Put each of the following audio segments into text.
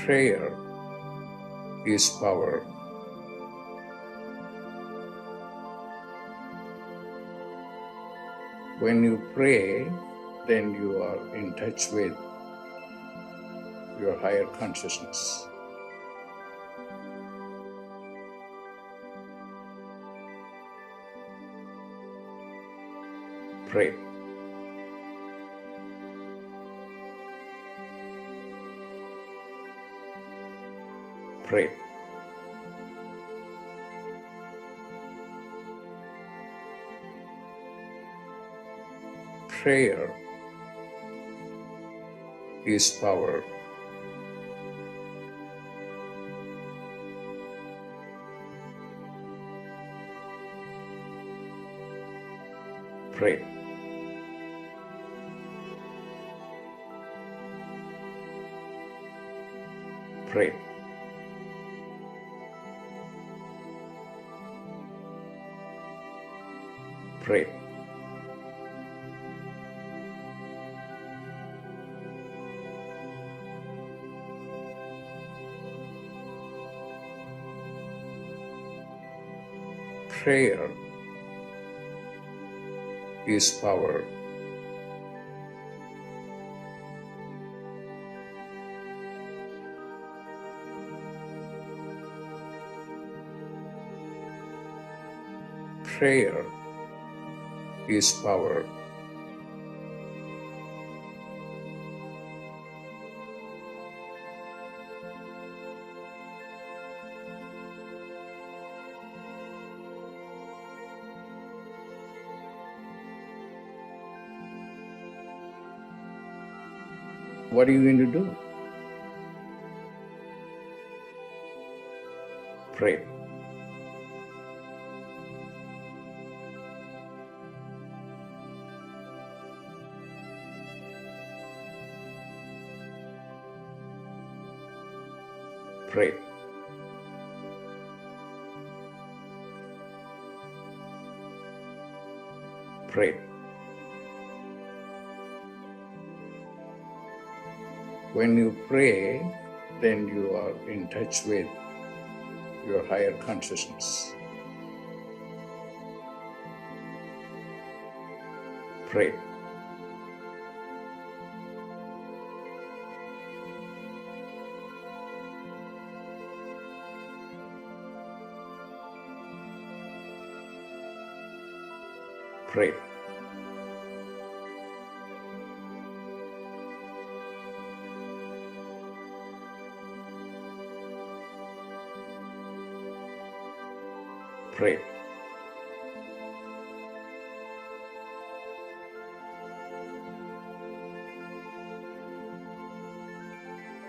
Prayer is power. When you pray, then you are in touch with your higher consciousness. Pray. Pray. Prayer is power. Pray. Pray. Pray. Prayer is power. Prayer is power. What are you going to do? Pray. Pray. Pray. When you pray, then you are in touch with your higher consciousness. Pray. Pray. Pray.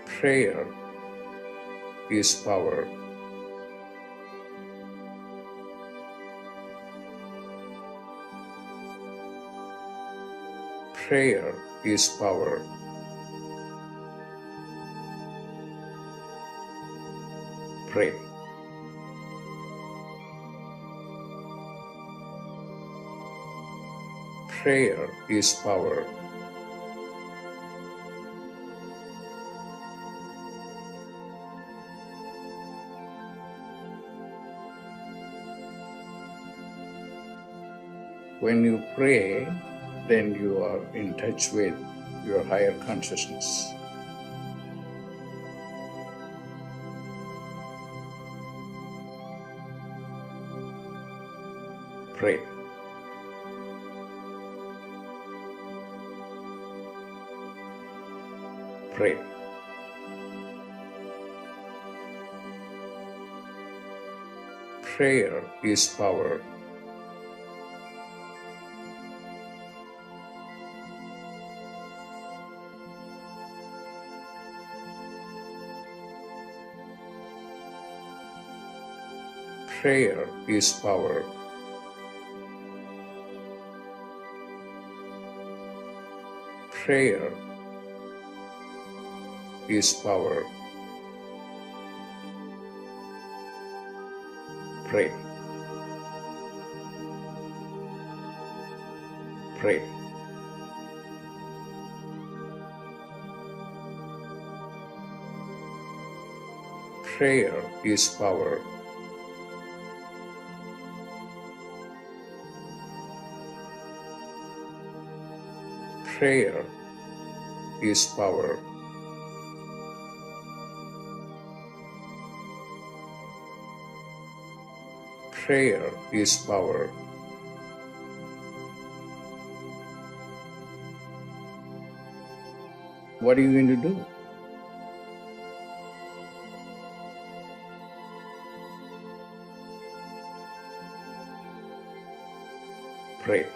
Prayer is power. Prayer is power. Pray. Prayer is power. When you pray, then you are in touch with your higher consciousness. Pray. Pray. Prayer is power. Prayer is power. Prayer is power. Pray. Pray. Prayer is power. Prayer is power. Prayer is power. What are you going to do? Pray.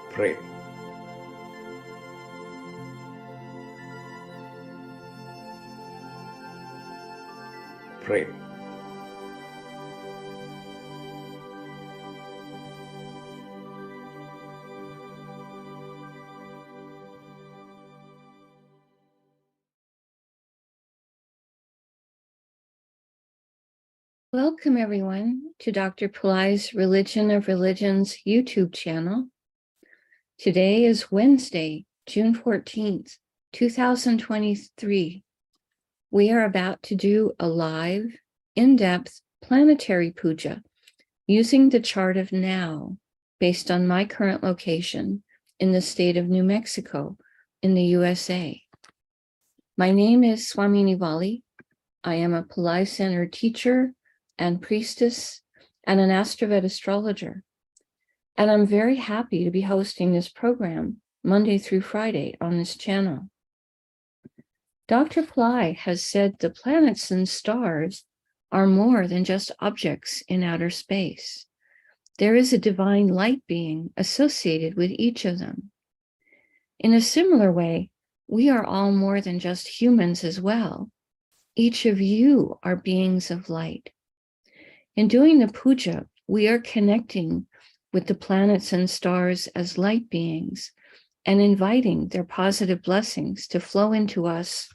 Pray. Pray. Welcome, everyone, to Dr. Pillai's Religion of Religions YouTube channel. Today is Wednesday, June 14th, 2023. We are about to do a live, in-depth planetary puja using the chart of now, based on my current location in the state of New Mexico in the USA. My name is Swamini Valli. I am a Pillai Center teacher and priestess, and an AstroVed astrologer. And I'm very happy to be hosting this program Monday through Friday on this channel. Dr. Pillai has said the planets and stars are more than just objects in outer space. There is a divine light being associated with each of them. In a similar way, we are all more than just humans as well. Each of you are beings of light. In doing the puja, we are connecting with the planets and stars as light beings and inviting their positive blessings to flow into us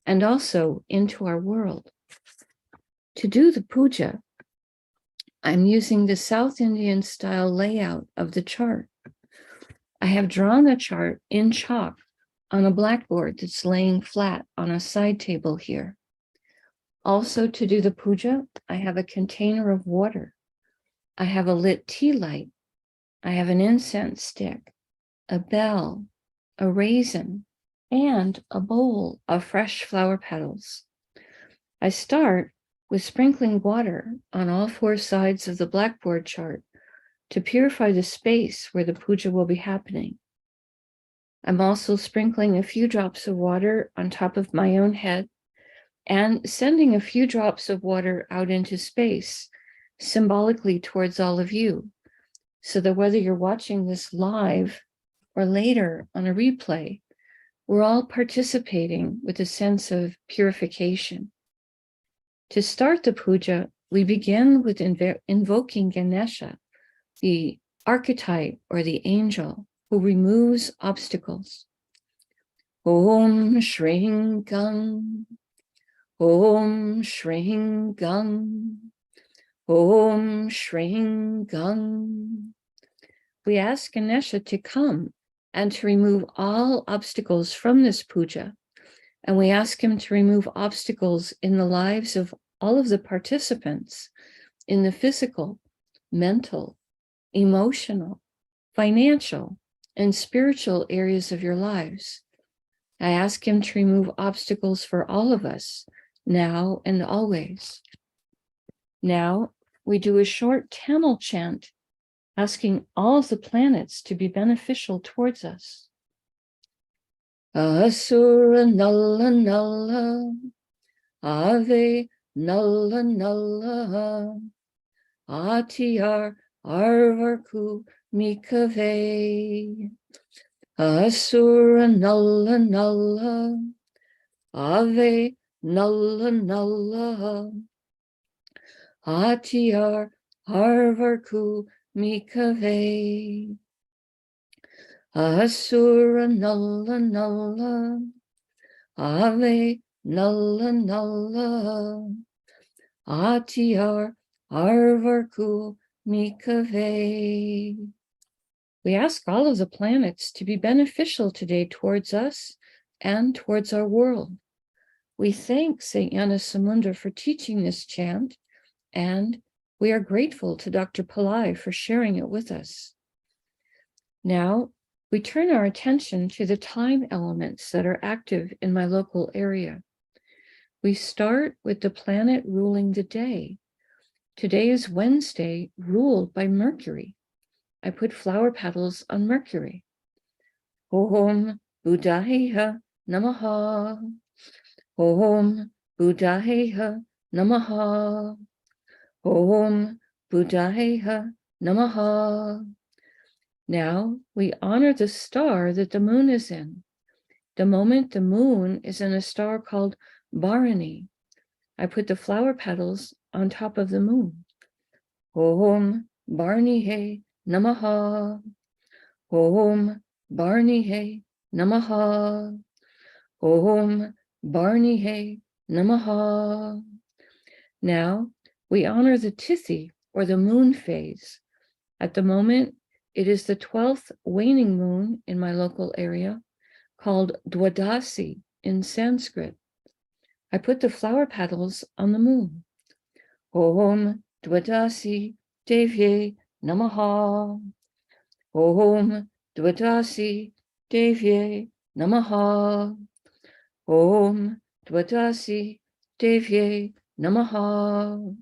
and also into our world. To do the puja, I'm using the South Indian style layout of the chart. I have drawn the chart in chalk on a blackboard that's laying flat on a side table here. Also, to do the puja, I have a container of water. I have a lit tea light. I have an incense stick, a bell, a raisin, and a bowl of fresh flower petals. I start with sprinkling water on all four sides of the blackboard chart to purify the space where the puja will be happening. I'm also sprinkling a few drops of water on top of my own head and sending a few drops of water out into space, symbolically towards all of you, so that whether you're watching this live or later on a replay, we're all participating with a sense of purification. To start the puja, we begin with invoking Ganesha, the archetype or the angel who removes obstacles. Om Shring Gam. Om Shring Gam, Om Shring Gam. We ask Ganesha to come and to remove all obstacles from this puja. And we ask him to remove obstacles in the lives of all of the participants in the physical, mental, emotional, financial, and spiritual areas of your lives. I ask him to remove obstacles for all of us, now and always. Now we do a short Tamil chant, asking all of the planets to be beneficial towards us. Asura Nalla Nalla, Ave Nalla Nalla, Atiyar Arvarku Mikave. Asura Nalla Nalla, Ave Nalla Nalla, Atiyar Arvarku Mikave. Asura Nalla Nalla, Ave Nalla Nalla, Atiyar Arvarku Mikave. We ask all of the planets to be beneficial today towards us and towards our world. We thank St. Samunda for teaching this chant, and we are grateful to Dr. Pillai for sharing it with us. Now, we turn our attention to the time elements that are active in my local area. We start with the planet ruling the day. Today is Wednesday, ruled by Mercury. I put flower petals on Mercury. Om Buddhaya Namaha. Om Buddhaya Namaha. Om Buddhaya Namaha. Now we honor the star that the moon is in. The moment the moon is in a star called Bharani, I put the flower petals on top of the moon. Om Bharanihe Namaha. Om Bharanihe Namaha. Om Bharanihe Namaha. Now we honor the Tithi, or the moon phase. At the moment, it is the 12th waning moon in my local area, called Dwadasi in Sanskrit. I put the flower petals on the moon. Om Dwadasi Devye Namaha. Om Dwadasi Devye Namaha. Om Dwadasi Devye Namaha.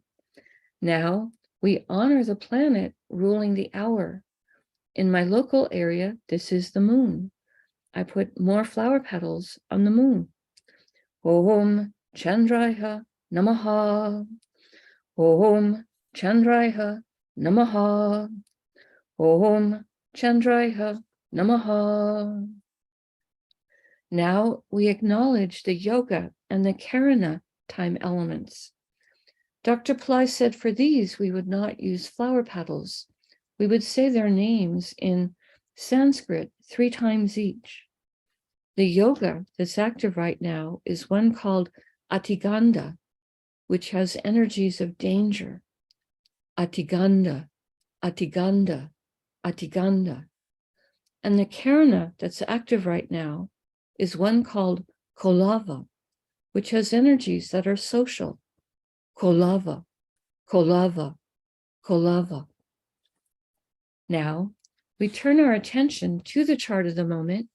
Now we honor the planet ruling the hour. In my local area, this is the moon. I put more flower petals on the moon. Om Chandraya Namaha. Om Chandraya Namaha. Om Chandraya Namaha. Now we acknowledge the yoga and the karana time elements. Dr. Pillai said for these we would not use flower petals. We would say their names in Sanskrit 3 times each. The yoga that's active right now is one called Atiganda, which has energies of danger. Atiganda, Atiganda, Atiganda. And the karana that's active right now is one called Kolava, which has energies that are social. Kolava, Kolava, Kolava. Now, we turn our attention to the chart of the moment.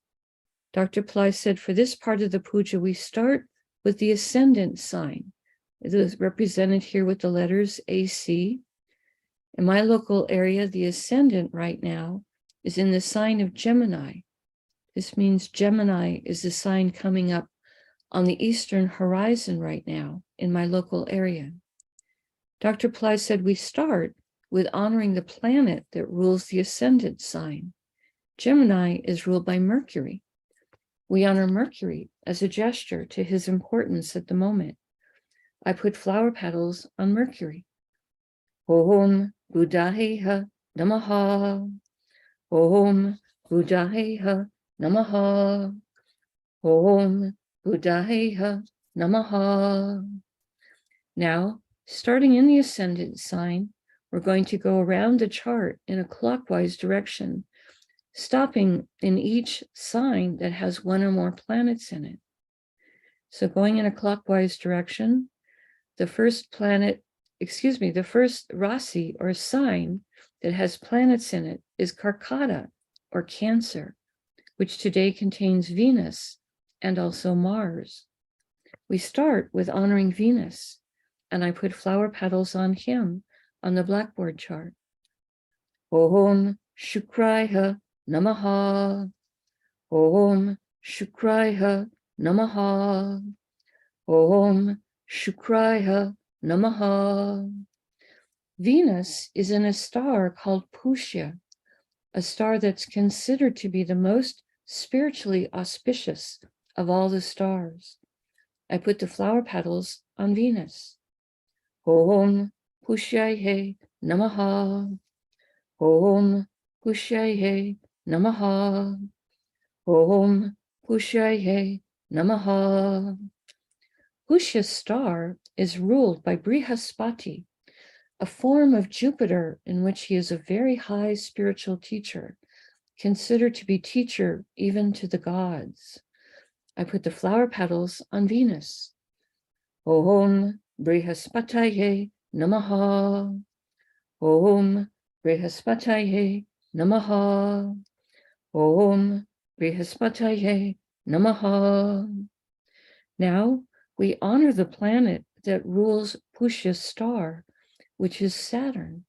Dr. Pillai said for this part of the puja, we start with the ascendant sign. It is represented here with the letters AC. In my local area, the ascendant right now is in the sign of Gemini. This means Gemini is the sign coming up on the eastern horizon right now in my local area. Dr. Pillai said we start with honoring the planet that rules the ascendant sign. Gemini is ruled by Mercury. We honor Mercury as a gesture to his importance at the moment. I put flower petals on Mercury. Om Buddhaya Namaha. Om Buddhaya Namaha. Om Buddhaya Namaha. Now, starting in the ascendant sign, we're going to go around the chart in a clockwise direction, stopping in each sign that has one or more planets in it. So going in a clockwise direction, the first rasi or sign that has planets in it is Karkata or Cancer, which today contains Venus and also Mars. We start with honoring Venus, and I put flower petals on him on the blackboard chart. Om Shukraya Namaha. Om Shukraya Namaha. Om Shukraya Namaha. Venus is in a star called Pushya, a star that's considered to be the most spiritually auspicious of all the stars. I put the flower petals on Venus. Om Pushyaye Namaha. Om Pushyaye Namaha. Om Pushyaye Namaha. Pushya's star is ruled by Brihaspati, a form of Jupiter in which he is a very high spiritual teacher. considered to be teacher even to the gods. I put the flower petals on Venus. Om Brihaspataye Namaha. Om Brihaspataye Namaha. Om Brihaspataye Namaha. Now we honor the planet that rules Pushya's star, which is Saturn.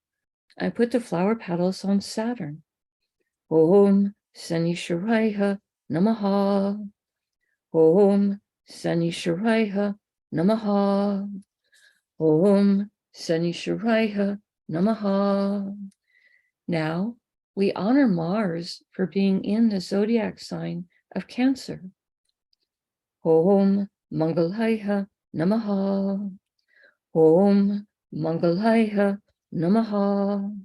I put the flower petals on Saturn. Om Sanishwaraya Namaha. Om Sanishwaraya Namaha. Om Sanishwaraya Namaha. Now we honor Mars for being in the zodiac sign of Cancer. Om Mangalaya Namaha. Om Mangalaya Namaha.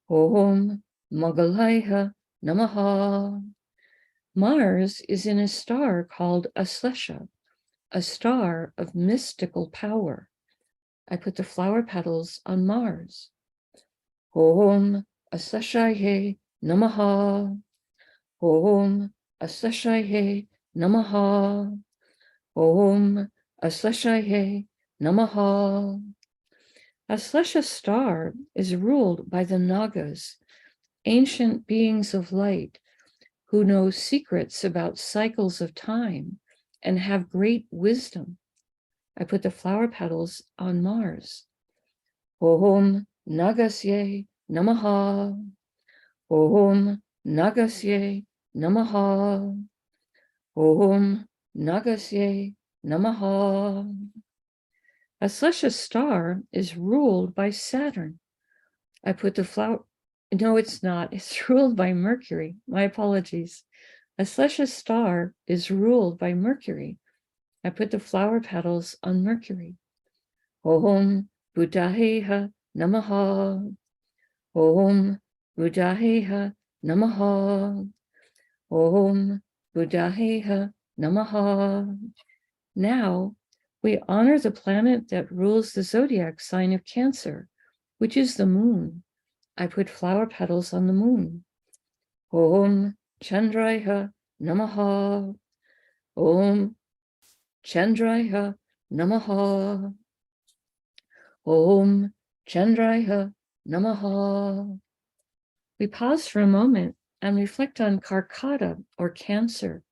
Om Mangalaya Namaha. Mars is in a star called Aslesha, a star of mystical power. I put the flower petals on Mars. Om Asleshaye Namaha. Om Asleshaye Namaha. Om Asleshaye Namaha. Aslesha's star is ruled by the Nagas, ancient beings of light who know secrets about cycles of time and have great wisdom. I put the flower petals on Mars. Om Nagasye Namaha. Om Nagasye Namaha. Om Nagasye Namaha. Aslesha's star is ruled by Saturn. I put the flower, no, it's not. It's ruled by Mercury. My apologies. Aslesha's star is ruled by Mercury. I put the flower petals on Mercury. Om Buddhaheha Namaha. Om Buddhaheha Namaha. Om Buddhaheha Namaha. Now we honor the planet that rules the zodiac sign of Cancer, which is the moon. I put flower petals on the moon. Om Chandraya Namaha. Om Chandraya Namaha. Om Chandraya Namaha. We pause for a moment and reflect on Karkata, or Cancer,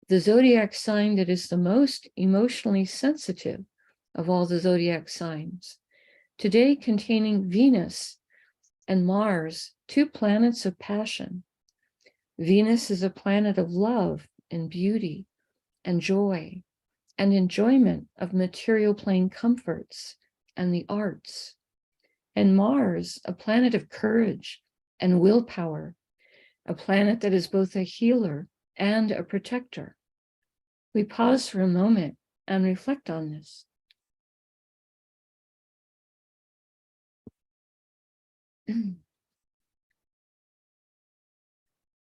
the zodiac sign that is the most emotionally sensitive of all the zodiac signs. Today containing Venus and Mars, two planets of passion. Venus is a planet of love and beauty and joy and enjoyment of material plane comforts and the arts. And Mars, a planet of courage and willpower, a planet that is both a healer and a protector. We pause for a moment and reflect on this.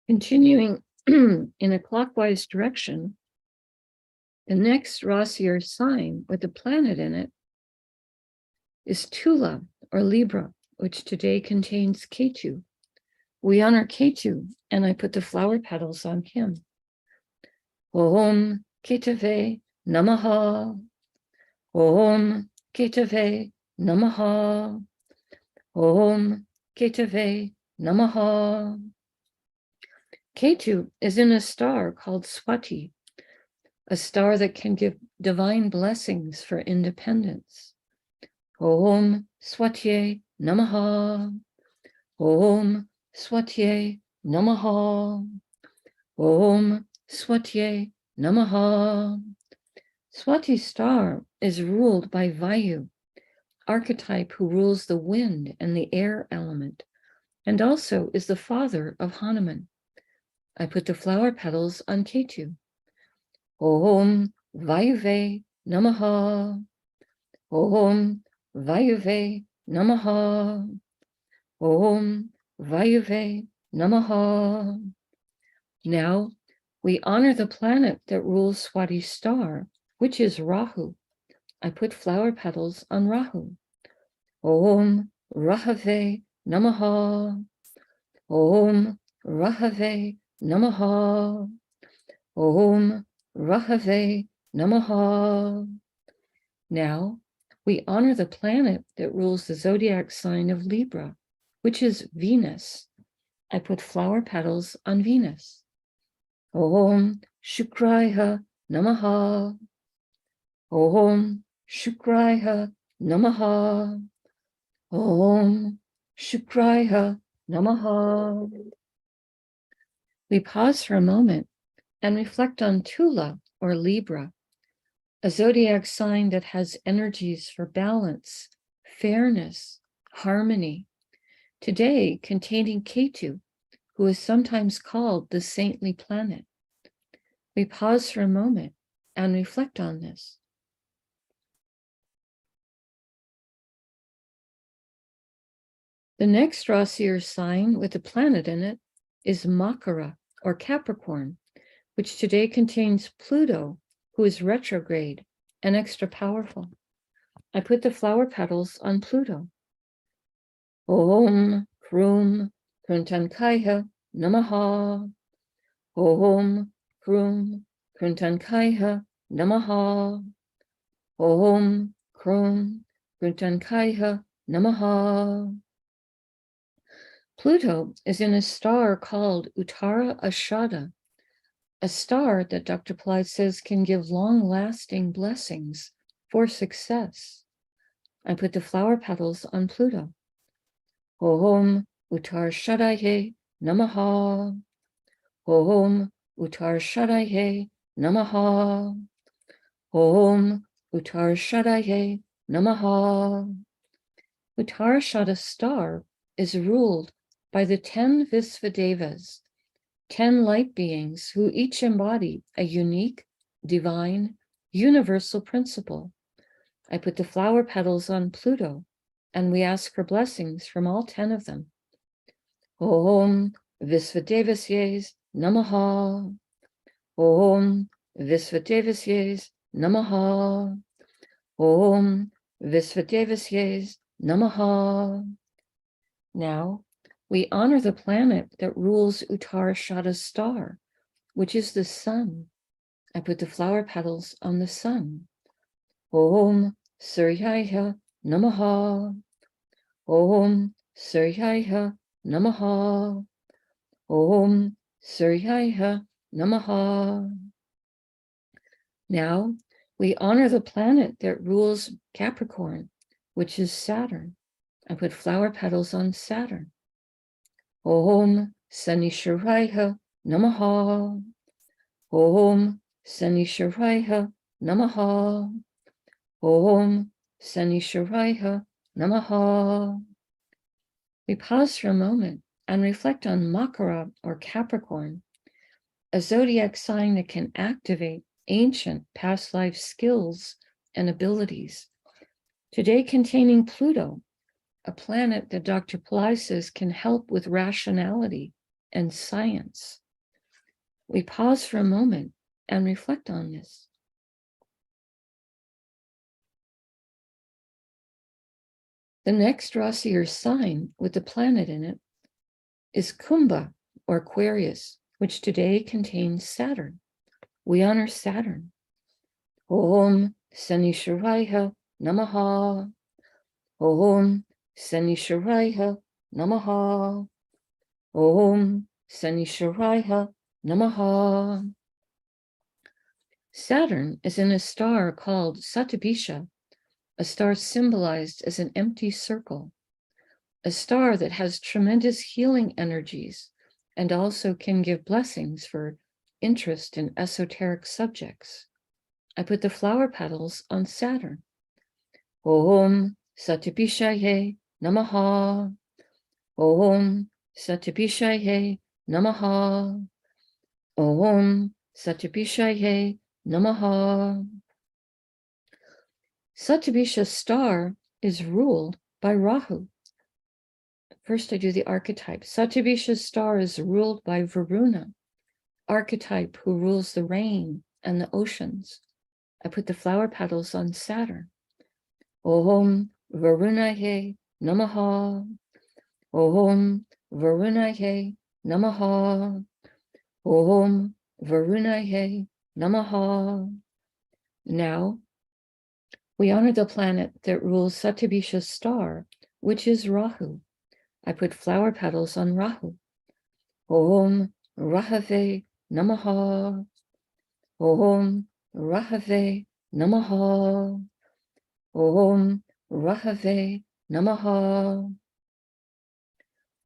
Continuing in a clockwise direction, the next Rasi or sign with a planet in it is Tula, or Libra, which today contains Ketu. We honor Ketu, and I put the flower petals on him. Om Ketave Namaha. Om Ketave Namaha. Om Ketave Namaha. Ketu is in a star called Swati, a star that can give divine blessings for independence. Om Swatye Namaha. Om Swatye Namaha. Om Swatye Namaha. Swati star is ruled by Vayu, archetype who rules the wind and the air element, and also is the father of Hanuman. I put the flower petals on Ketu. Om Vayuve Namaha. Om Vayuve Namaha. Om Vayuve Namaha. Now we honor the planet that rules Swati's star, which is Rahu. I put flower petals on Rahu. Om Rahave Namaha. Om Rahave Namaha. Om Rahave Namaha. Now, we honor the planet that rules the zodiac sign of Libra, which is Venus. I put flower petals on Venus. Om Shukraya Namaha. Om Shukraya Namaha. Om Shukraya Namaha. We pause for a moment and reflect on Tula or Libra, a zodiac sign that has energies for balance, fairness, harmony, today containing Ketu, who is sometimes called the saintly planet. We pause for a moment and reflect on this. The next Rasi or sign with a planet in it is Makara or Capricorn, which today contains Pluto, who is retrograde and extra powerful. I put the flower petals on Pluto. Om Krum Kruntankaya Namaha. Om Krum Kruntankaya Namaha. Om Krum Kruntankaya Namaha. Pluto is in a star called Uttara Ashada, a star that Dr. Pillai says can give long-lasting blessings for success. I put the flower petals on Pluto. Om Uttar Shadaye Namaha. Om Uttar Shadaye Namaha. Om Uttar Shadaye Namaha. Uttarashada star is ruled by the 10 Visvadevas, 10 light beings who each embody a unique, divine, universal principle. I put the flower petals on Pluto, and we ask for blessings from all 10 of them. Om Visvadevasyes Namaha. Om Visvadevasyes Namaha. Om Visvadevasyes Namaha. Now, we honor the planet that rules Uttarashada's star, which is the sun. I put the flower petals on the sun. Om Suryaya Namaha. Om Suryaya Namaha. Om Suryaya Namaha. Now, we honor the planet that rules Capricorn, which is Saturn. I put flower petals on Saturn. Om Sanisharaya Namaha. Om Sanisharaya Namaha. Om Sanisharaya Namaha. We pause for a moment and reflect on Makara or Capricorn, a zodiac sign that can activate ancient past life skills and abilities, today containing Pluto, a planet that Dr. Pillai says can help with rationality and science. We pause for a moment and reflect on this. The next Rasi or sign with the planet in it is Kumbha or Aquarius, which today contains Saturn. We honor Saturn. Om Sanisharaya Namaha. Om Sanisharaya Namaha. Om Sanisharaya Namaha. Saturn is in a star called Satabisha, a star symbolized as an empty circle, a star that has tremendous healing energies and also can give blessings for interest in esoteric subjects. I put the flower petals on Saturn. Om Satabishaye Namaha. Om Satabishaye Namaha. Om Satabishaye Namaha. Satabisha star is ruled by Rahu. First, I do the archetype. Satabisha star is ruled by Varuna, archetype who rules the rain and the oceans. I put the flower petals on Saturn. Om Varunaye Namaha. Om Varunaye Namaha. Om Varunaye Namaha. Now, we honor the planet that rules Satyabhisha's star, which is Rahu. I put flower petals on Rahu. Om Rahave Namaha. Om Rahave Namaha. Om Rahave Namaha.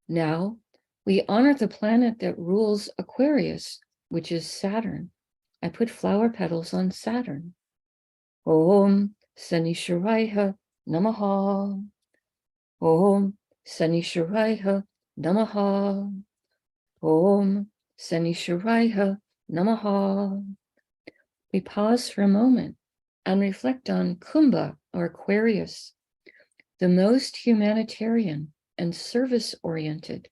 Now, we honor the planet that rules Aquarius, which is Saturn. I put flower petals on Saturn. Om Sanishwaraya Namaha. Om Sanishwaraya Namaha. Om Sanishwaraya Namaha. We pause for a moment and reflect on Kumbha, or Aquarius, the most humanitarian and service-oriented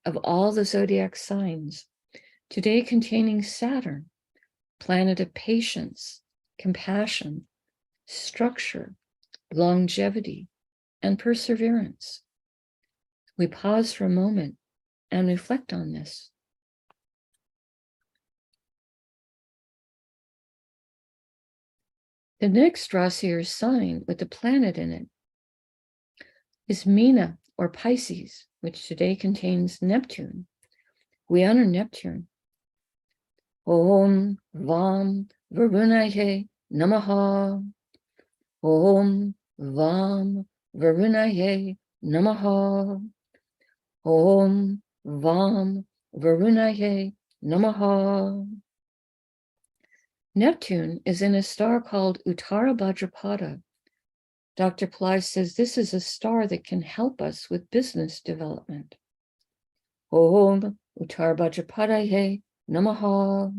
of all the zodiac signs, today containing Saturn, planet of patience, compassion, structure, longevity, and perseverance. We pause for a moment and reflect on this. The next Rasi, or sign with the planet in it, is Meena, or Pisces, which today contains Neptune. We honor Neptune. Om Vam Varunaye Namaha. Om Vam Varunaye Namaha. Om Vam Varunaye Namaha. Neptune is in a star called Uttara Bhadrapada. Dr. Pillai says this is a star that can help us with business development. Om Uttara Bhadrapadaye Namaha.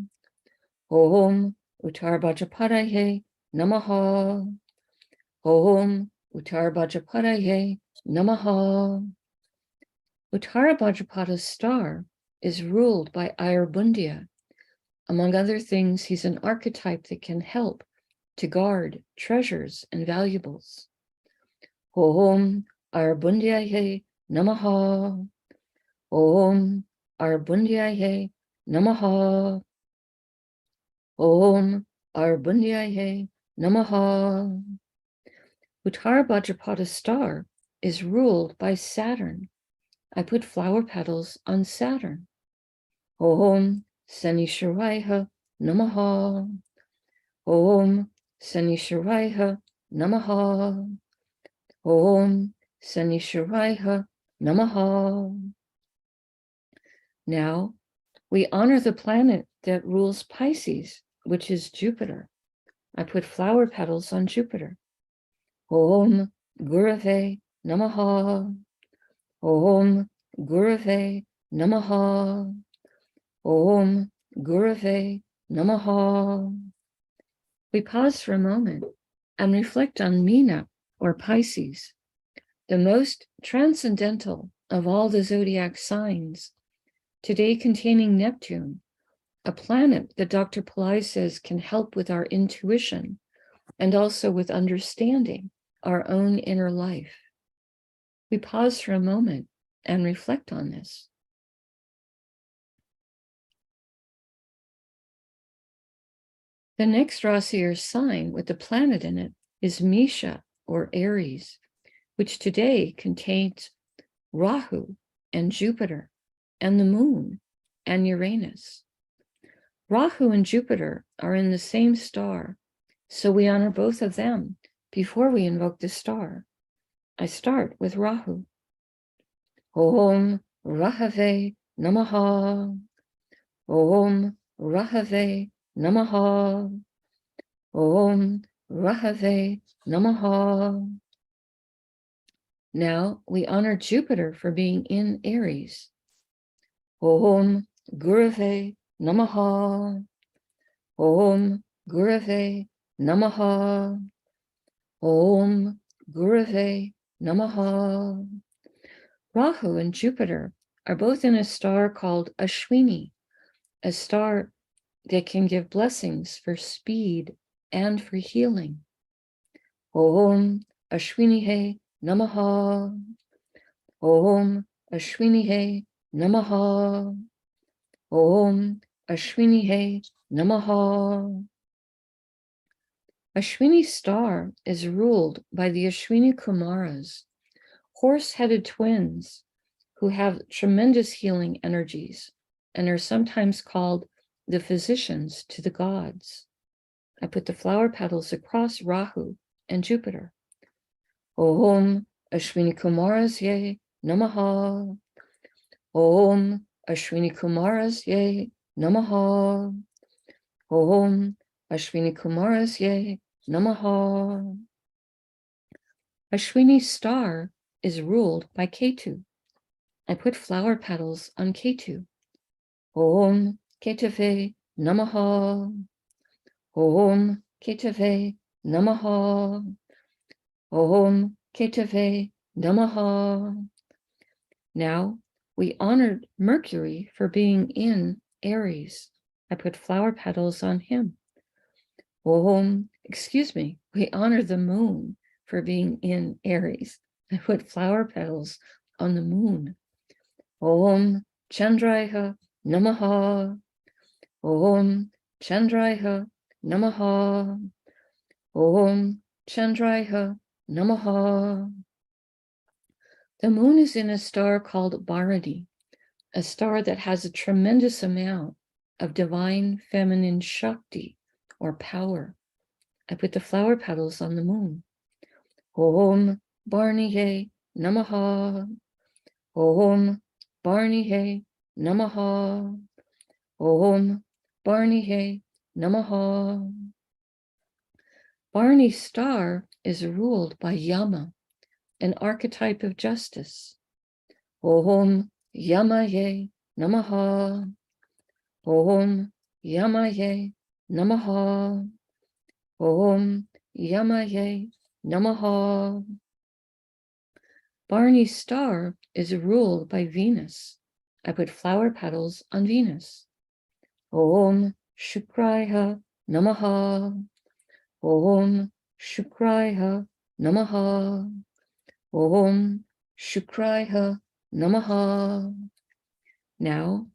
Om Uttara Bhadrapadaye Namaha. Om Uttara Bhadrapadaye Namaha. Uttara Bhadrapada's star is ruled by Ayurbundya. Among other things, he's an archetype that can help to guard treasures and valuables. Om Ayurbundyaye Namaha. Om Ayurbundyaye Namaha. Om Ayurbundyaye Namaha. Uttara Bhadrapada's star is ruled by Saturn. I put flower petals on Saturn. Om Sanishwaraya Namaha. Om Sanishwaraya Namaha. Om Sanishwaraya Namaha. Now, we honor the planet that rules Pisces, which is Jupiter. I put flower petals on Jupiter. Om Gurave Namaha. Om Gurave Namaha. Om Gurave Namaha. We pause for a moment and reflect on Meena, or Pisces, the most transcendental of all the zodiac signs, today containing Neptune, a planet that Dr. Pillai says can help with our intuition and also with understanding our own inner life. We pause for a moment and reflect on this. The next Rasi, or sign with the planet in it, is Mesha, or Aries, which today contains Rahu and Jupiter and the moon and Uranus. Rahu and Jupiter are in the same star, so we honor both of them before we invoke the star. I start with Rahu. Om Rahave Namaha. Om Rahave Namaha. Om Rahave Namaha. Now we honor Jupiter for being in Aries. Om Gurave Namaha. Om Gurave Namaha. Om Gurave Namaha. Rahu and Jupiter are both in a star called Ashwini, a star that can give blessings for speed and for healing. Om Ashwinihe Namaha. Om Ashwinihe Namaha. Om Ashwini Namaha. Ashwini star is ruled by the Ashwini Kumaras, horse-headed twins who have tremendous healing energies and are sometimes called the physicians to the gods. I put the flower petals across Rahu and Jupiter. Om Ashwini Kumarasye Namaha. Om Ashwini Kumarasye Namaha. Om Ashwini Kumarasye Namaha. Ashwini star is ruled by Ketu. I put flower petals on Ketu. Om Ketave Namaha. Om Ketave Namaha. Om Ketave Namaha. Now we honored Mercury for being in Aries. I put flower petals on him. We honor the moon for being in Aries. I put flower petals on the moon. Om Chandraya Namaha. Om Chandraya Namaha. Om Chandraya Namaha. The moon is in a star called Bharani, a star that has a tremendous amount of divine feminine Shakti or power. I put the flower petals on the moon. Om Bharani Namaha. Om Bharani Namaha. Om Bharani Namaha. Bharani star is ruled by Yama, an archetype of justice. Om Yamaye Namaha. Om Yamaye Namaha. Om Yamaye Namaha. Bharani star is ruled by Venus. I put flower petals on Venus. Om Shukraya Namaha. Om Shukraya Namaha. Om Shukraya Namaha. Now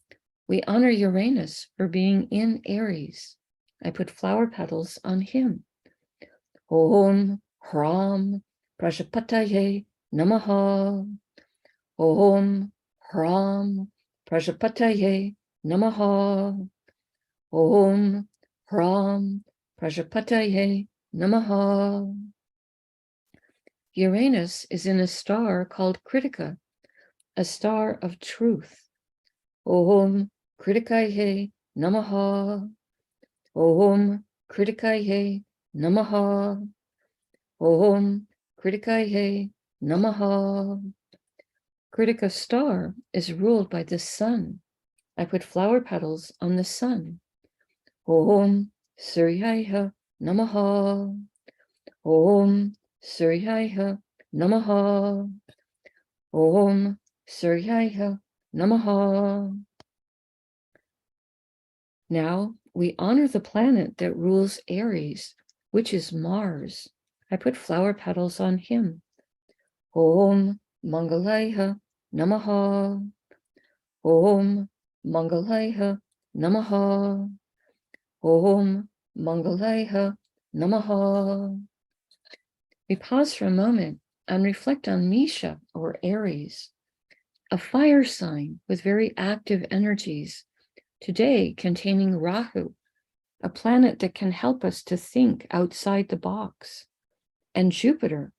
we honor Uranus for being in Aries. I put flower petals on him. Om Hram Prajapataye Namaha. Om Hram Prajapataye Namaha. Om Hram Prajapataye Namaha. Uranus is in a star called Kritika, a star of truth. Om Kritikaye Namaha. Om Kritikaye Namaha. Om Kritikaye Namaha. Kritika star is ruled by the sun. I put flower petals on the sun. Om Suryaya Namaha. Om Suryaya Namaha. Om Suryaya Namaha. Now we honor the planet that rules Aries, which is Mars. I put flower petals on him. Om Mangalaya Namaha. Om Mangalaya Namaha. Om Mangalaya Namaha. We pause for a moment and reflect on Misha, or Aries, a fire sign with very active energies, today containing Rahu, a planet that can help us to think outside the box, and Jupiter,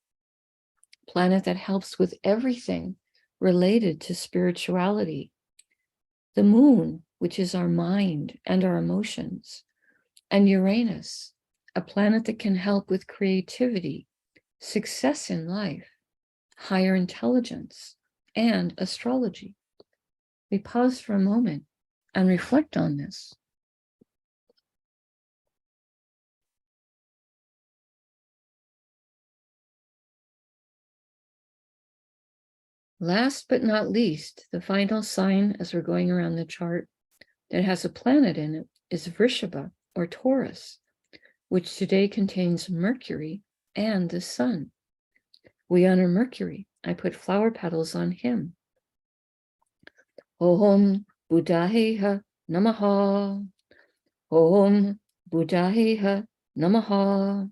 planet that helps with everything related to spirituality, the moon, which is our mind and our emotions, and Uranus, a planet that can help with creativity, success in life, higher intelligence, and astrology. We pause for a moment and reflect on this. Last but not least, the final sign as we're going around the chart that has a planet in it is Vrishabha, or Taurus, which today contains Mercury and the sun. We honor Mercury. I put flower petals on him. Om Buddhayeha Namaha. Om Buddhaya Namaha.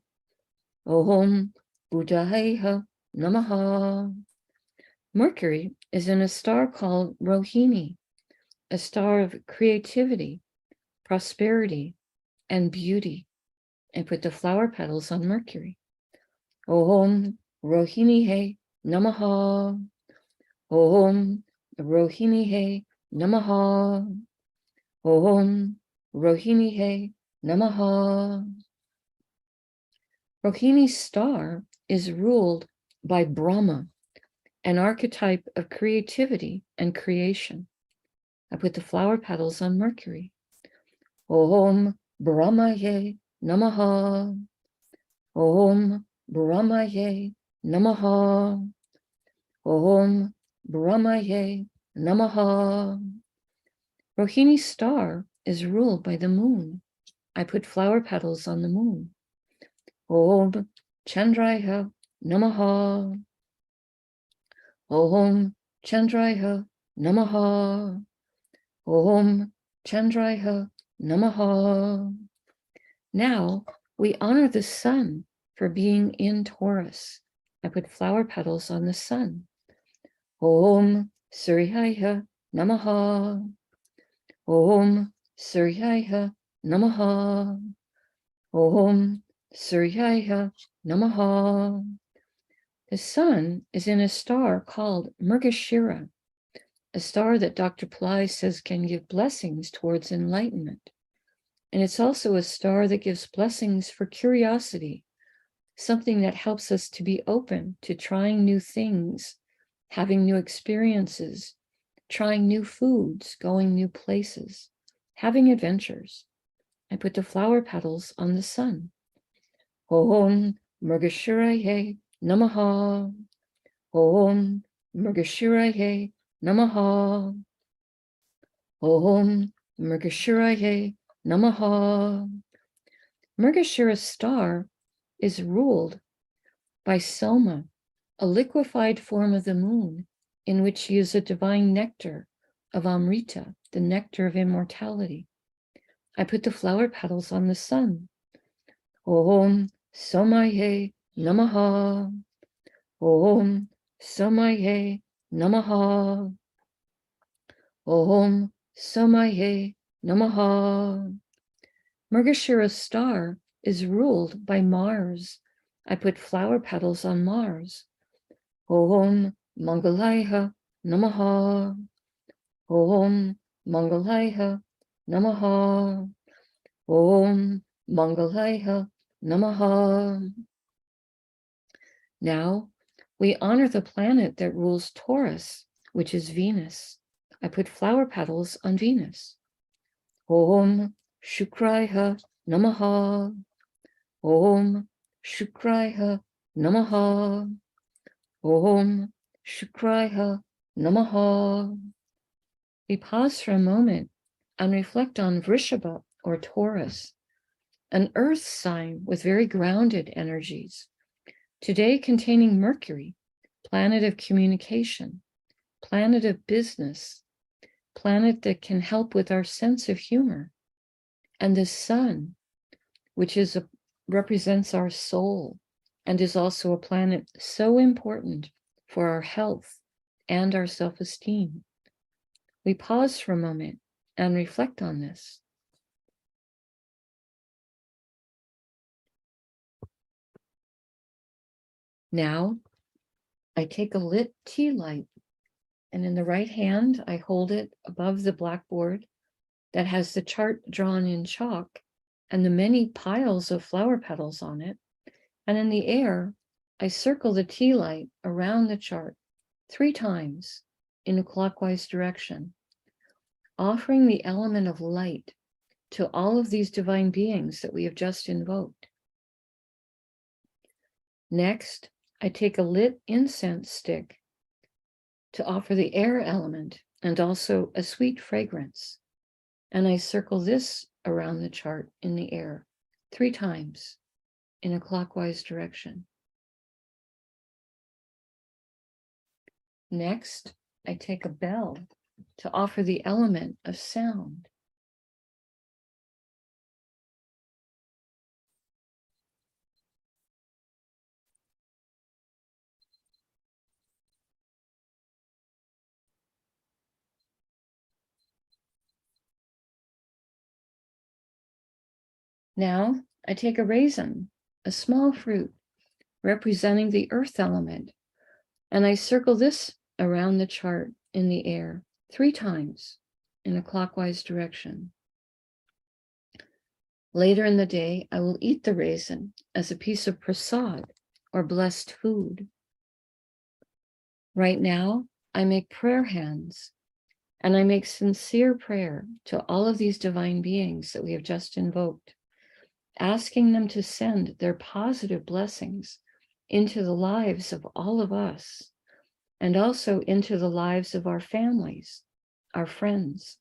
Om Buddhaya Namaha. Mercury is in a star called Rohini, a star of creativity, prosperity, and beauty. And put the flower petals on Mercury. Om Rohini Namaha. Om Rohini Namaha. Om Rohini Namaha. Rohini's star is ruled by Brahma, an archetype of creativity and creation. I put the flower petals on Mercury. Om Brahmaye Namaha. Om Brahmaye Namaha. Om Brahmaye Namaha. Rohini's star is ruled by the moon. I put flower petals on the moon. Om Chandraya Namaha. Om Chandraya Namaha. Om Chandraya Namaha. Now we honor the sun for being in Taurus. I put flower petals on the sun. Om Suryaya Namaha. Om Suryaya Namaha. Om Suryaya Namaha. The sun is in a star called Mrgashira, a star that Dr. Pillai says can give blessings towards enlightenment. And it's also a star that gives blessings for curiosity, something that helps us to be open to trying new things, having new experiences, trying new foods, going new places, having adventures. I put the flower petals on the sun. Om Mrgashiraye Namaha. Om Mrgashiraye Namaha. Om Mrgashiraye Namaha. Mrgashira's star is ruled by Soma, a liquefied form of the moon, in which she is a divine nectar of Amrita, the nectar of immortality. I put the flower petals on the sun. Om Somaye Namaha. Om Somaye Namaha. Om Somaye Namaha. Mrgashira's star is ruled by Mars. I put flower petals on Mars. Om Mangalaya Namaha. Om Mangalaya Namaha. Om Mangalaya Namaha. Now we honor the planet that rules Taurus, which is Venus. I put flower petals on Venus. Om Shukraya Namaha. Om Shukraya Namaha. Om Shukraya Namaha. We pause for a moment and reflect on Vrishabha or Taurus, an earth sign with very grounded energies. Today containing Mercury, planet of communication, planet of business, planet that can help with our sense of humor, and the sun, which represents our soul and is also a planet so important for our health and our self-esteem. We pause for a moment and reflect on this. Now, I take a lit tea light, and in the right hand, I hold it above the blackboard that has the chart drawn in chalk and the many piles of flower petals on it. And in the air, I circle the tea light around the chart 3 times in a clockwise direction, offering the element of light to all of these divine beings that we have just invoked. Next, I take a lit incense stick to offer the air element and also a sweet fragrance. And I circle this around the chart in the air 3 times in a clockwise direction. Next, I take a bell to offer the element of sound. Now I take a raisin, a small fruit representing the earth element, and I circle this around the chart in the air 3 times in a clockwise direction. Later in the day, I will eat the raisin as a piece of prasad or blessed food. Right now, I make prayer hands, and I make sincere prayer to all of these divine beings that we have just invoked, asking them to send their positive blessings into the lives of all of us, and also into the lives of our families, our friends,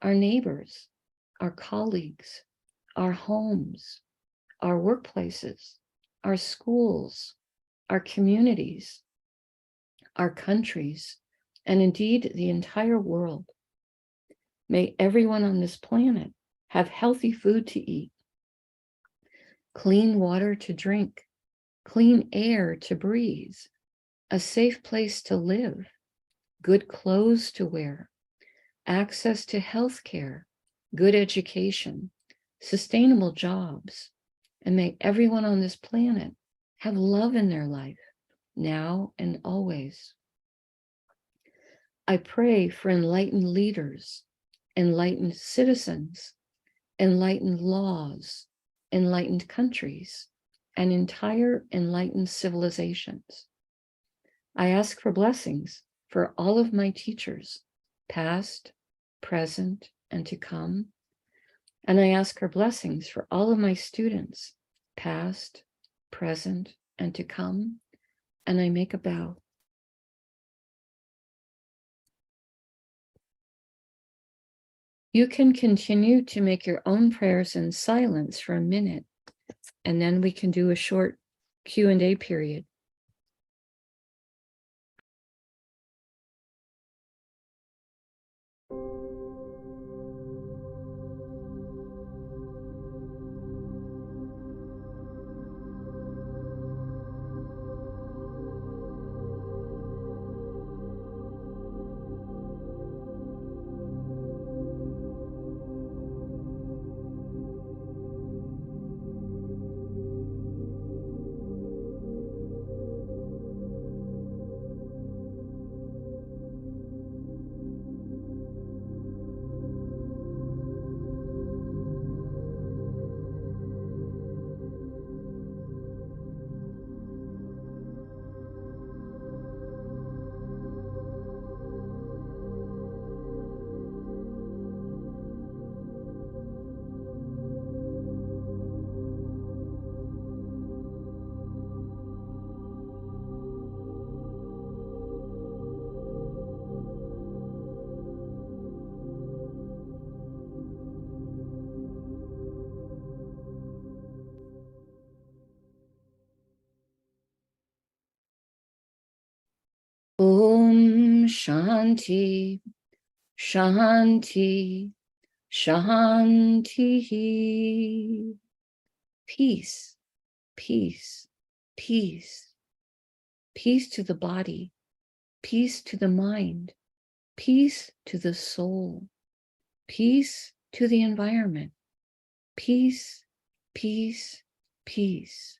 our neighbors, our colleagues, our homes, our workplaces, our schools, our communities, our countries, and indeed the entire world. May everyone on this planet have healthy food to eat, clean water to drink, clean air to breathe, a safe place to live, good clothes to wear, access to health care, good education, sustainable jobs, and may everyone on this planet have love in their life, now and always. I pray for enlightened leaders, enlightened citizens, enlightened laws, enlightened countries, and entire enlightened civilizations. I ask for blessings for all of my teachers, past, present, and to come. And I ask for blessings for all of my students, past, present, and to come. And I make a bow. You can continue to make your own prayers in silence for a minute, and then we can do a short Q&A period. Om Shanti, Shanti, Shanti. Peace, peace, peace. Peace to the body, peace to the mind, peace to the soul, peace to the environment, peace, peace, peace.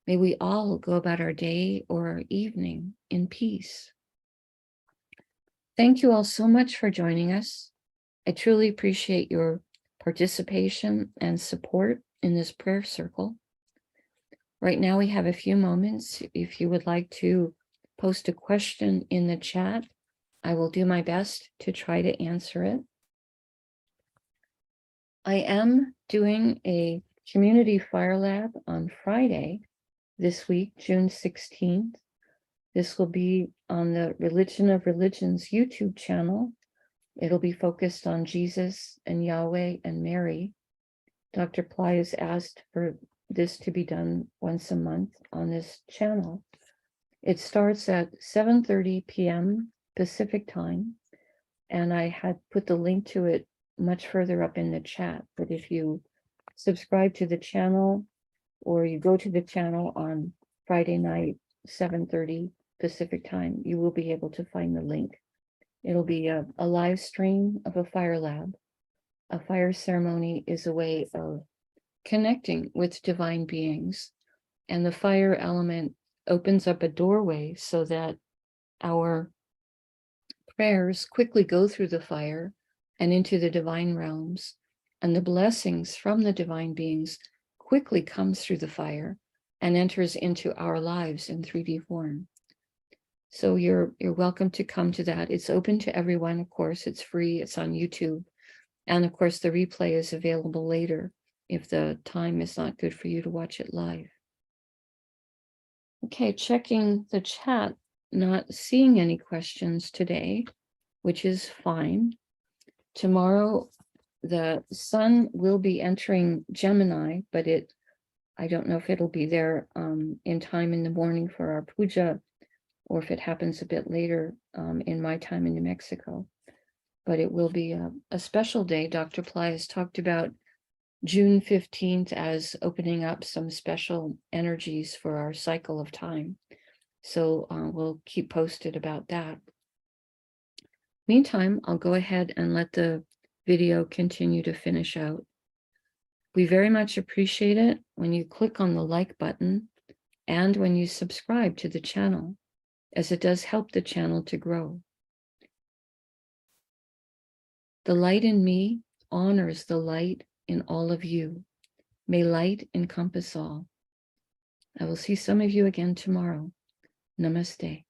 May we all go about our day or our evening in peace. Thank you all so much for joining us. I truly appreciate your participation and support in this prayer circle. Right now, we have a few moments. If you would like to post a question in the chat, I will do my best to try to answer it. I am doing a community fire lab on Friday this week, June 16th. This will be on the Religion of Religions YouTube channel. It'll be focused on Jesus and Yahweh and Mary. Dr. Pillai has asked for this to be done once a month on this channel. It starts at 7:30 p.m. Pacific time, and I had put the link to it much further up in the chat. But if you subscribe to the channel or you go to the channel on Friday night, 7:30 Pacific time, you will be able to find the link. It'll be a live stream of a fire lab. A fire ceremony is a way of connecting with divine beings. And the fire element opens up a doorway so that our prayers quickly go through the fire and into the divine realms, and the blessings from the divine beings quickly comes through the fire and enters into our lives in 3D form. So you're welcome to come to that. It's open to everyone, of course. It's free. It's on YouTube. And of course, the replay is available later if the time is not good for you to watch it live. Okay, checking the chat, not seeing any questions today, which is fine. Tomorrow, the sun will be entering Gemini, but I don't know if it'll be there in time in the morning for our puja, or if it happens a bit later in my time in New Mexico. But it will be a special day. Dr. Pillai has talked about June 15th as opening up some special energies for our cycle of time. So we'll keep posted about that. Meantime, I'll go ahead and let the video continue to finish out. We very much appreciate it when you click on the like button and when you subscribe to the channel, as it does help the channel to grow. The light in me honors the light in all of you. May light encompass all. I will see some of you again tomorrow. Namaste.